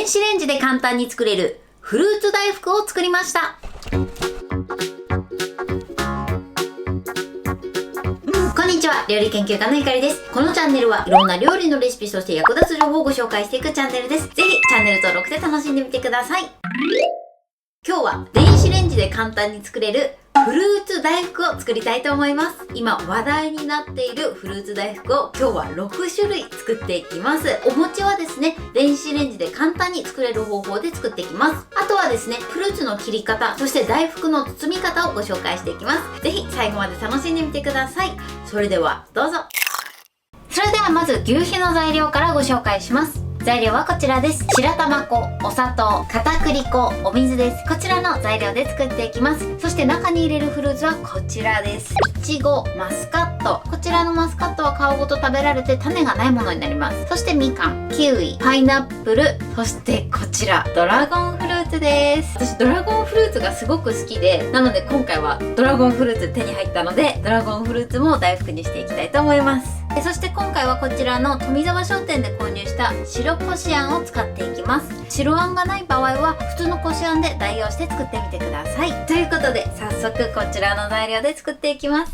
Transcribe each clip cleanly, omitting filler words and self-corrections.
電子レンジで簡単に作れるフルーツ大福を作りました。こんにちは、料理研究家のゆかりです。このチャンネルはいろんな料理のレシピ、そして役立つ情報をご紹介していくチャンネルです。ぜひチャンネル登録で楽しんでみてください。今日は電子レンジで簡単に作れるフルーツ大福を作りたいと思います。今話題になっているフルーツ大福を今日は6種類作っていきます。お餅はですね、電子レンジで簡単に作れる方法で作っていきます。あとはですね、フルーツの切り方、そして大福の包み方をご紹介していきます。ぜひ最後まで楽しんでみてください。それではどうぞ。それではまず求肥の材料からご紹介します。材料はこちらです。白玉粉、お砂糖、片栗粉、お水です。こちらの材料で作っていきます。そして中に入れるフルーツはこちらです。いちご、マスカット。こちらのマスカットは皮ごと食べられて種がないものになります。そしてみかん、キウイ、パイナップル、そしてこちらドラゴンフルーツです。私ドラゴンフルーツがすごく好きで、なので今回はドラゴンフルーツ手に入ったので、ドラゴンフルーツも大福にしていきたいと思います。そして今回はこちらの富沢商店で購入した白こしあんを使っていきます。白あんがない場合は普通のこしあんで代用して作ってみてください。ということで早速こちらの材料で作っていきます。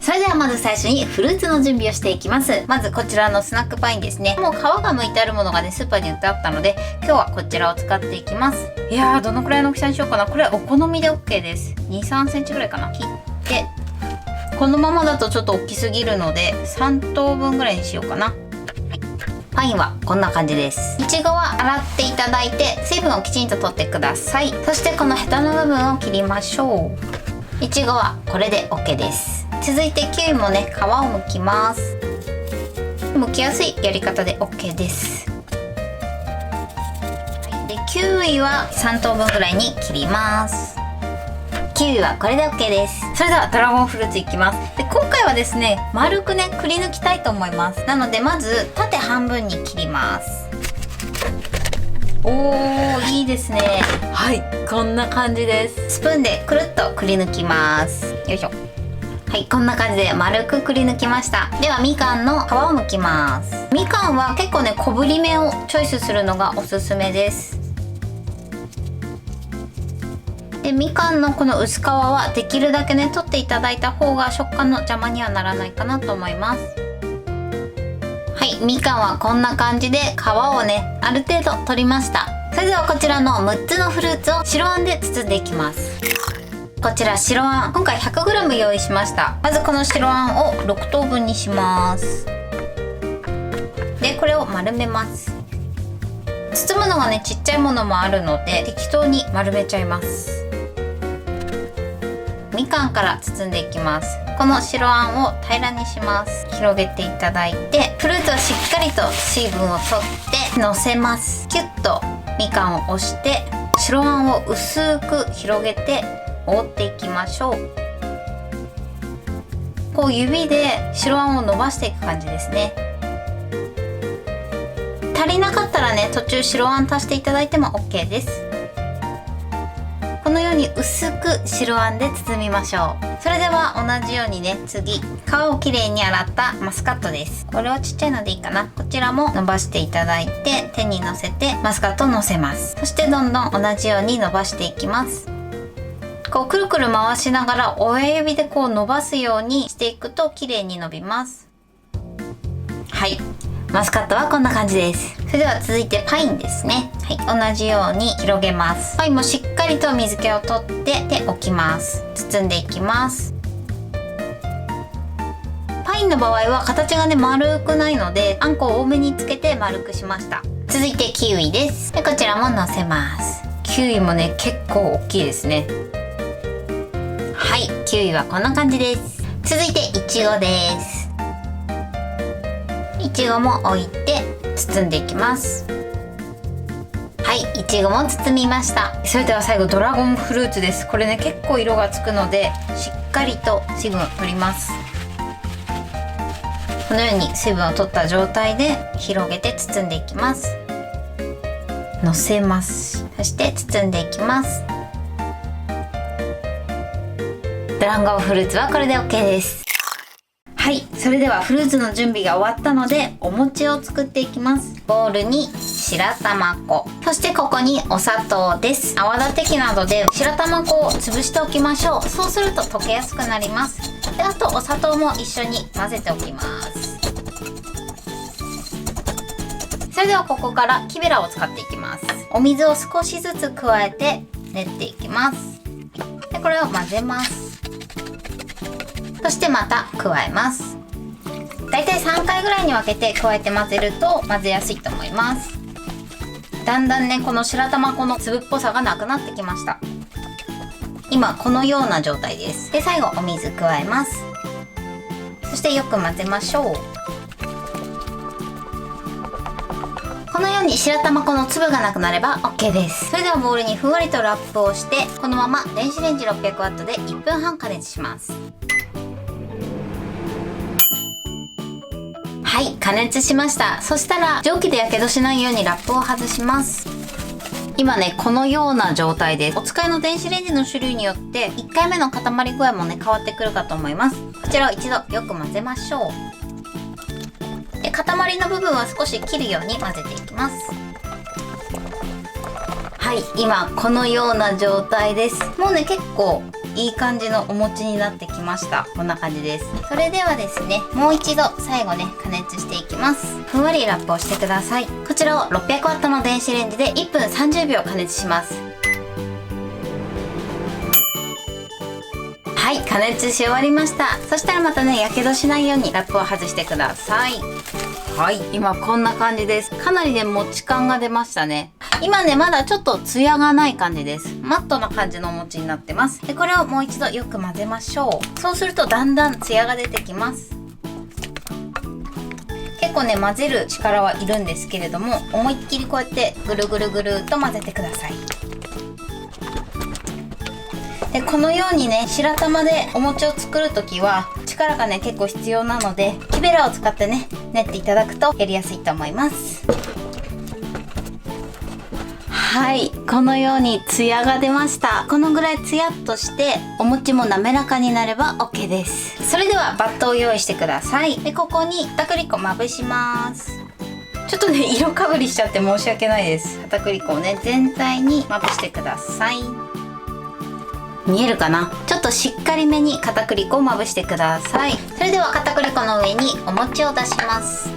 それではまず最初にフルーツの準備をしていきます。まずこちらのスナックパインですね。もう皮が剥いてあるものがね、スーパーに売ってあったので、今日はこちらを使っていきます。いやー、どのくらいの大きさにしようかな。これお好みで OK です。2、3センチぐらいかな。切って、このままだとちょっと大きすぎるので3等分ぐらいにしようかな。パインはこんな感じです。いちごは洗っていただいて水分をきちんと取ってください。そしてこのヘタの部分を切りましょう。いちごはこれで OK です。続いてキウイもね、皮を剥きます。剥きやすいやり方で OK です。でキウイは3等分ぐらいに切ります。キウイはこれで OK です。それではドラゴンフルーツいきます。で今回はですね、丸くねくり抜きたいと思います。なのでまず縦半分に切ります。おー、いいですね。はい、こんな感じです。スプーンでくるっとくり抜きます。よいしょ。はい、こんな感じで丸くくり抜きました。ではみかんの皮を剥きます。みかんは結構ね、小ぶりめをチョイスするのがおすすめです。でみかんのこの薄皮はできるだけね取っていただいた方が食感の邪魔にはならないかなと思います。はい、みかんはこんな感じで皮をねある程度取りました。それではこちらの6つのフルーツを白あんで包んでいきます。こちら白あん、今回 100g 用意しました。まずこの白あんを6等分にします。でこれを丸めます。包むのがねちっちゃいものもあるので適当に丸めちゃいます。みかんから包んでいきます。この白あんを平らにします。広げていただいて、フルーツはしっかりと水分を取ってのせます。キュッとみかんを押して白あんを薄く広げて覆っていきましょう。こう指で白あんを伸ばしていく感じですね。足りなかったらね途中白あん足していただいても OK です。このように薄く白あんで包みましょう。それでは同じようにね、次皮をきれいに洗ったマスカットです。これはちっちゃいのでいいかな。こちらも伸ばしていただいて手にのせてマスカットをのせます。そしてどんどん同じように伸ばしていきます。こうくるくる回しながら親指でこう伸ばすようにしていくときれいに伸びます。はい、マスカットはこんな感じです。それでは続いてパインですね。はい、同じように広げます。パインもしっかりと水気を取っておきます。包んでいきます。パインの場合は形がね丸くないのであんこを多めにつけて丸くしました。続いてキウイです。でこちらものせます。キウイもね結構大きいですね。はい、キウイはこんな感じです。続いてイチゴです。いちごも置いて包んでいきます。はい、いちごも包みました。それでは最後ドラゴンフルーツです。これね結構色がつくのでしっかりと水分を取ります。このように水分を取った状態で広げて包んでいきます。のせます。そして包んでいきます。ドラゴンフルーツはこれで OK です。はい、それではフルーツの準備が終わったのでお餅を作っていきます。ボウルに白玉粉、そしてここにお砂糖です。泡立て器などで白玉粉を潰しておきましょう。そうすると溶けやすくなります。で、あとお砂糖も一緒に混ぜておきます。それではここから木べらを使っていきます。お水を少しずつ加えて練っていきます。で、これを混ぜます。そしてまた加えます。だいたい3回ぐらいに分けて加えて混ぜると混ぜやすいと思います。だんだんね、この白玉粉の粒っぽさがなくなってきました。今このような状態です。で、最後お水加えます。そしてよく混ぜましょう。このように白玉粉の粒がなくなれば OK です。それではボウルにふんわりとラップをして、このまま電子レンジ 600W で1分半加熱します。はい、加熱しました。そしたら蒸気でやけどしないようにラップを外します。今ね、このような状態です。お使いの電子レンジの種類によって1回目の固まり具合もね変わってくるかと思います。こちらを一度よく混ぜましょう。で、塊の部分は少し切るように混ぜていきます。はい、今このような状態です。もうね、結構いい感じのお餅になってきました。こんな感じです。それではですね、もう一度最後ね加熱していきます。ふんわりラップをしてください。こちらを 600W の電子レンジで1分30秒加熱します。はい、加熱し終わりました。そしたらまたね、やけどしないようにラップを外してください。はい、今こんな感じです。かなりね、もち感が出ましたね。今ね、まだちょっとツヤがない感じです。マットな感じのお餅になってます。で、これをもう一度よく混ぜましょう。そうするとだんだんツヤが出てきます。結構ね、混ぜる力はいるんですけれども、思いっきりこうやってぐるぐるぐるっと混ぜてください。で、このようにね、白玉でお餅を作るときは力がね結構必要なので、木べらを使ってね練っていただくとやりやすいと思います。はい、このようにツヤが出ました。このぐらいツヤっとしてお餅も滑らかになれば OK です。それではバットを用意してください。で、ここに片栗粉まぶします。ちょっとね、色かぶりしちゃって申し訳ないです。片栗粉をね全体にまぶしてください。見えるかな？ちょっとしっかりめに片栗粉をまぶしてください。それでは片栗粉の上にお餅を出します。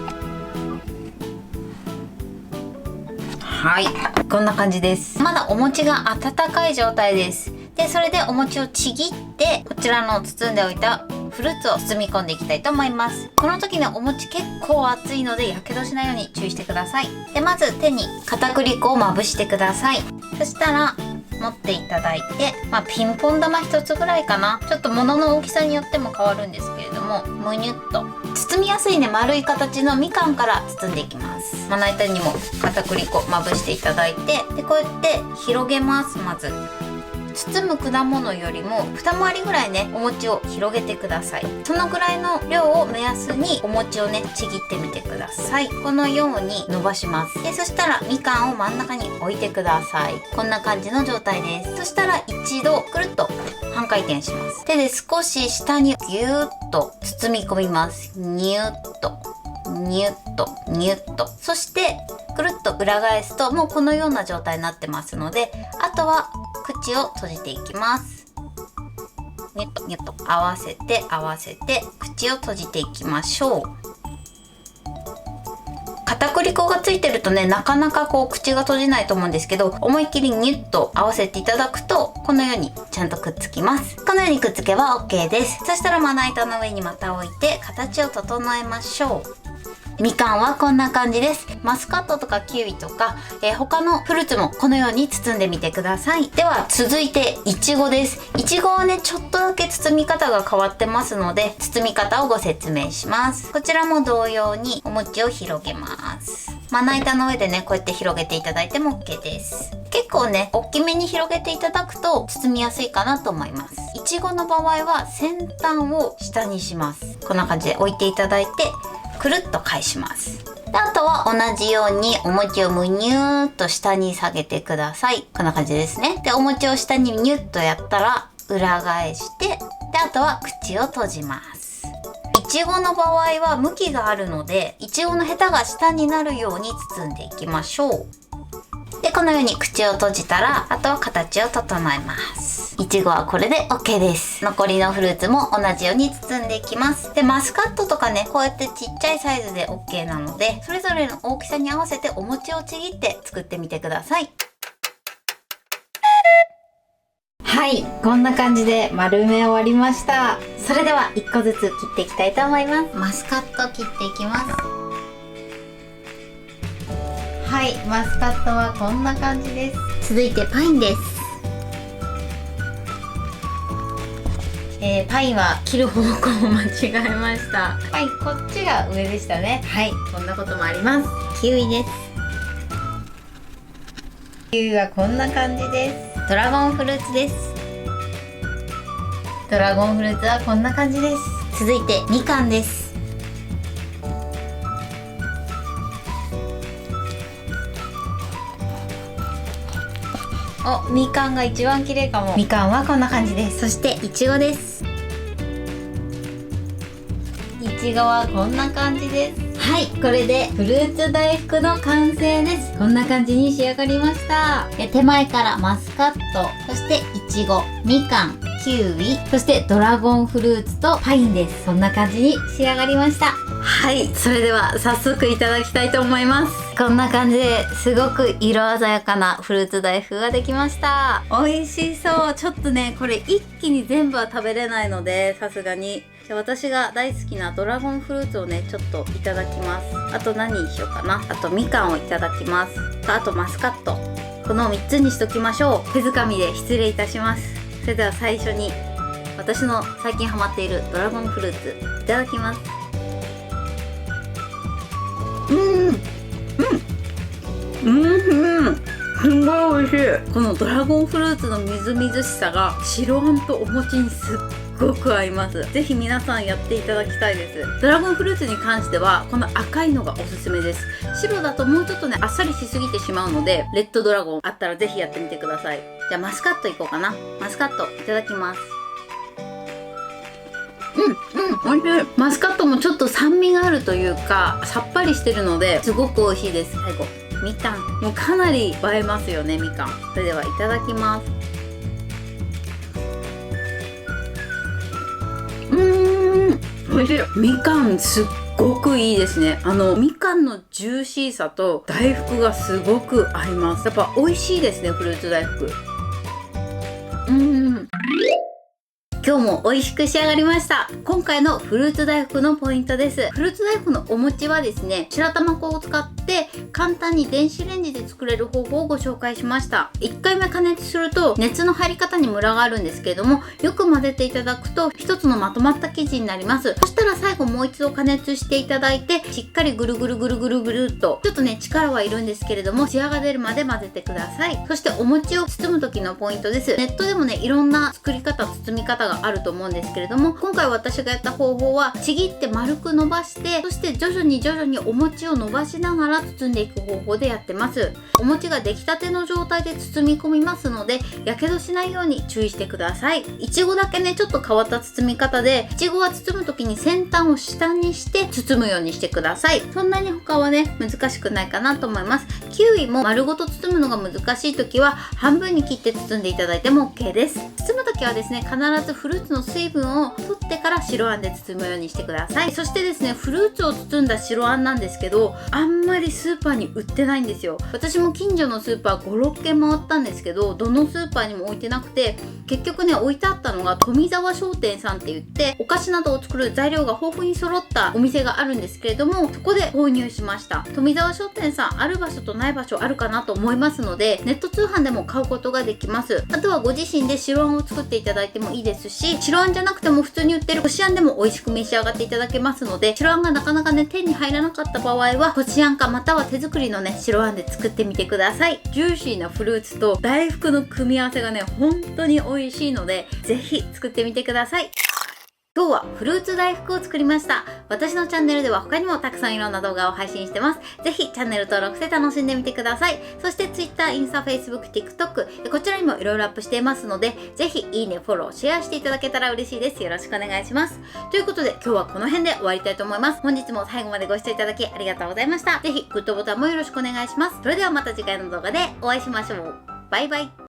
はい、こんな感じです。まだお餅が温かい状態です。で、それでお餅をちぎってこちらの包んでおいたフルーツを包み込んでいきたいと思います。この時ね、お餅結構熱いのでやけどしないように注意してください。で、まず手に片栗粉をまぶしてください。そしたら持っていただいて、ピンポン玉一つぐらいかな。ちょっと物の大きさによっても変わるんですけれども、むにゅっと包みやすいね丸い形のみかんから包んでいきます。まな板にも片栗粉まぶしていただいて、でこうやって広げます。まず包む果物よりも二回りぐらいねお餅を広げてください。そのぐらいの量を目安にお餅をねちぎってみてください。このように伸ばします。で、そしたらみかんを真ん中に置いてください。こんな感じの状態です。そしたら一度くるっと半回転します。手で少し下にギューッと包み込みます。ニュッとニュッとニュッと、そしてくるっと裏返すともうこのような状態になってますので、あとは口を閉じていきます。ニュッとニュッと合わせて口を閉じていきましょう。片栗粉がついてるとね、なかなかこう口が閉じないと思うんですけど、思いっきりニュッと合わせていただくとこのようにちゃんとくっつきます。このようにくっつけば OK です。そしたらまな板の上にまた置いて形を整えましょう。みかんはこんな感じです。マスカットとかキウイとか、他のフルーツもこのように包んでみてください。では続いていちごです。いちごはねちょっとだけ包み方が変わってますので、包み方をご説明します。こちらも同様にお餅を広げます。まな板の上でねこうやって広げていただいても OK です。結構ね大きめに広げていただくと包みやすいかなと思います。いちごの場合は先端を下にします。こんな感じで置いていただいてくるっと返します。で、あとは同じようにお餅をむにゅーっと下に下げてください。こんな感じですね。で、お餅を下にニュッとやったら裏返して、で、あとは口を閉じます。いちごの場合は向きがあるので、いちごのヘタが下になるように包んでいきましょう。で、このように口を閉じたら、あとは形を整えます。いちごはこれで OK です。残りのフルーツも同じように包んでいきます。で、マスカットとかね、こうやってちっちゃいサイズで OK なので、それぞれの大きさに合わせてお餅をちぎって作ってみてください。はい、こんな感じで丸め終わりました。それでは1個ずつ切っていきたいと思います。マスカット切っていきます。はい、マスカットはこんな感じです。続いてパインです。パインは切る方向を間違えました。パインこっちが上でしたね。はい、こんなこともあります。キウイです。キウイはこんな感じです。ドラゴンフルーツです。ドラゴンフルーツはこんな感じです。続いてみかんです。お、みかんが一番綺麗かも。みかんはこんな感じです。そしていちごです。いちごはこんな感じです。はい、これでフルーツ大福の完成です。こんな感じに仕上がりました。手前からマスカット、そしていちご、みかん、キウイ、そしてドラゴンフルーツとパインです。こんな感じに仕上がりました。はい、それでは早速いただきたいと思います。こんな感じですごく色鮮やかなフルーツ大福ができました。美味しそう。ちょっとね、これ一気に全部は食べれないので、さすがに。じゃあ私が大好きなドラゴンフルーツをね、ちょっといただきます。あと何にしようかな。あとみかんをいただきます。あとマスカット。この3つにしときましょう。手づかみで失礼いたします。それでは最初に私の最近ハマっているドラゴンフルーツいただきます。すんごい美味しい。このドラゴンフルーツのみずみずしさが白あんとお餅にすっごく合います。ぜひ皆さんやっていただきたいです。ドラゴンフルーツに関してはこの赤いのがおすすめです。白だともうちょっとねあっさりしすぎてしまうので、レッドドラゴンあったらぜひやってみてください。じゃあマスカットいこうかな。マスカットいただきます。美味しい。マスカットもちょっと酸味があるというかさっぱりしてるのですごく美味しいです。最後みかんもうかなり映えますよね。みかん。それではいただきます。美味しい。みかんすっごくいいですね。みかんのジューシーさと大福がすごく合います。やっぱ美味しいですね、フルーツ大福。今日も美味しく仕上がりました。今回のフルーツ大福のポイントです。フルーツ大福のお餅はですね、白玉粉を使って簡単に電子レンジで作れる方法をご紹介しました。1回目加熱すると熱の入り方にムラがあるんですけれども、よく混ぜていただくと一つのまとまった生地になります。そしたら最後もう一度加熱していただいて、しっかりぐるぐるぐるぐるぐるっと、ちょっとね力はいるんですけれども、ツヤが出るまで混ぜてください。そしてお餅を包む時のポイントです。ネットでもねいろんな作り方、包み方があると思うんですけれども、今回私がやった方法はちぎって丸く伸ばして、そして徐々にお餅を伸ばしながら包んでいく方法でやってます。お餅が出来たての状態で包み込みますので、やけどしないように注意してください。いちごだけねちょっと変わった包み方で、いちごは包む時に先端を下にして包むようにしてください。そんなに他はね難しくないかなと思います。キウイも丸ごと包むのが難しい時は半分に切って包んでいただいても OK です。包む時はですね、必ずフルーツの水分を取ってから白あんで包むようにしてください。そしてですね、フルーツを包んだ白あんなんですけど、あんまりスーパーに売ってないんですよ。私も近所のスーパー 5,6 軒回ったんですけど、どのスーパーにも置いてなくて、結局ね置いてあったのが富沢商店さんって言って、お菓子などを作る材料が豊富に揃ったお店があるんですけれども、そこで購入しました。富沢商店さんある場所とない場所あるかなと思いますので、ネット通販でも買うことができます。あとはご自身で白あんを作っていただいてもいいですし、白あんじゃなくても普通に売ってるこしあんでも美味しく召し上がっていただけますので、白あんがなかなかね手に入らなかった場合はこしあんかまたは手作りのね白あんで作ってみてください。ジューシーなフルーツと大福の組み合わせがね本当に美味しいので、ぜひ作ってみてください。今日はフルーツ大福を作りました。私のチャンネルでは他にもたくさんいろんな動画を配信してます。ぜひチャンネル登録して楽しんでみてください。そして Twitter、インスタ、Facebook、TikTok、こちらにもいろいろアップしていますので、ぜひいいね、フォロー、シェアしていただけたら嬉しいです。よろしくお願いします。ということで今日はこの辺で終わりたいと思います。本日も最後までご視聴いただきありがとうございました。ぜひグッドボタンもよろしくお願いします。それではまた次回の動画でお会いしましょう。バイバイ。